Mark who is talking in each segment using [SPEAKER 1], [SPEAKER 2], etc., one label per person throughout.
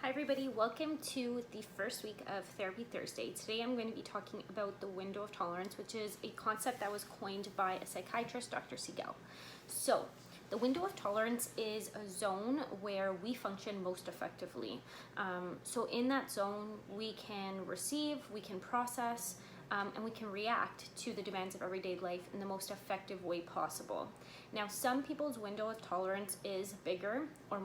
[SPEAKER 1] Hi everybody, welcome to the first week of Therapy Thursday. Today I'm going to be talking about the window of tolerance, which is a concept that was coined by a psychiatrist, Dr. Siegel. So, the window of tolerance is a zone where we function most effectively. So in that zone, we can receive, we can process, and we can react to the demands of everyday life in the most effective way possible. Now, some people's window of tolerance is bigger or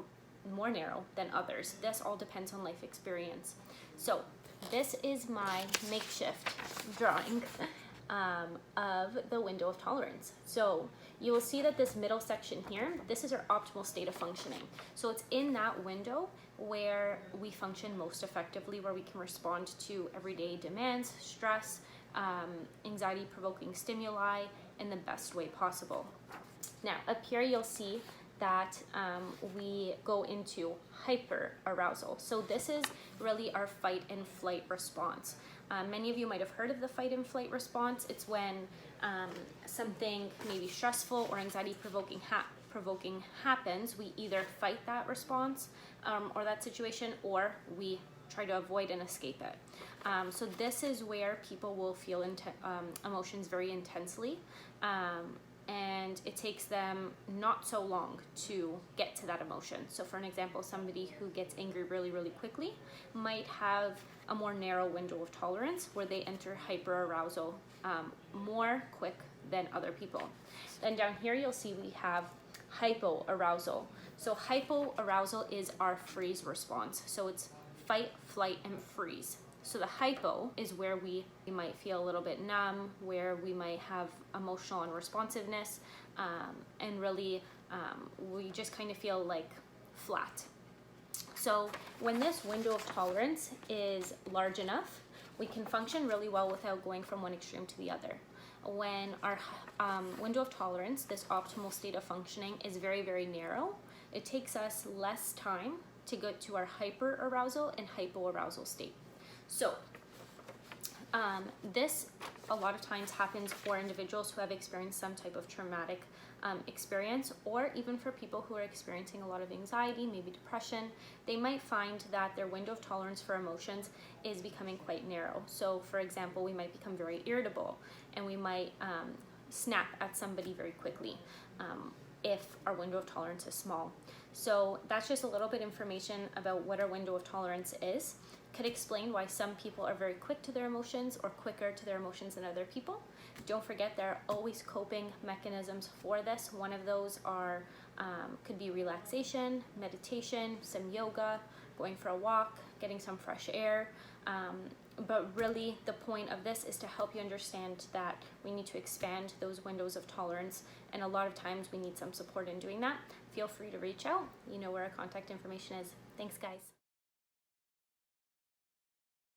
[SPEAKER 1] more narrow than others. This all depends on life experience. So this is my makeshift drawing of the window of tolerance. So you will see that this middle section here, this is our optimal state of functioning. So it's in that window where we function most effectively, where we can respond to everyday demands, stress, anxiety-provoking stimuli in the best way possible. Now, up here you'll see that we go into hyperarousal. So this is really our fight and flight response. Many of you might have heard of the fight and flight response. It's when something maybe stressful or anxiety-provoking happens, we either fight that response or that situation, or we try to avoid and escape it. So this is where people will feel emotions very intensely. And it takes them not so long to get to that emotion. So for an example, somebody who gets angry really, really quickly might have a more narrow window of tolerance where they enter hyperarousal more quick than other people. Then down here you'll see we have hypoarousal. So hypoarousal is our freeze response. So it's fight, flight, and freeze. So the hypo is where we might feel a little bit numb, where we might have emotional unresponsiveness, and really we just kind of feel like flat. So when this window of tolerance is large enough, we can function really well without going from one extreme to the other. When our window of tolerance, this optimal state of functioning, is very, very narrow, it takes us less time to go to our hyperarousal and hypoarousal state. So this a lot of times happens for individuals who have experienced some type of traumatic experience, or even for people who are experiencing a lot of anxiety, maybe depression. They might find that their window of tolerance for emotions is becoming quite narrow. So for example, we might become very irritable and we might snap at somebody very quickly if our window of tolerance is small. So that's just a little bit information about what our window of tolerance is. Could explain why some people are very quick to their emotions or quicker to their emotions than other people. Don't forget, there are always coping mechanisms for this. One of those are could be relaxation, meditation, some yoga, going for a walk, getting some fresh air. But really the point of this is to help you understand that we need to expand those windows of tolerance, and a lot of times we need some support in doing that. Feel free to reach out. You know where our contact information is. Thanks, guys.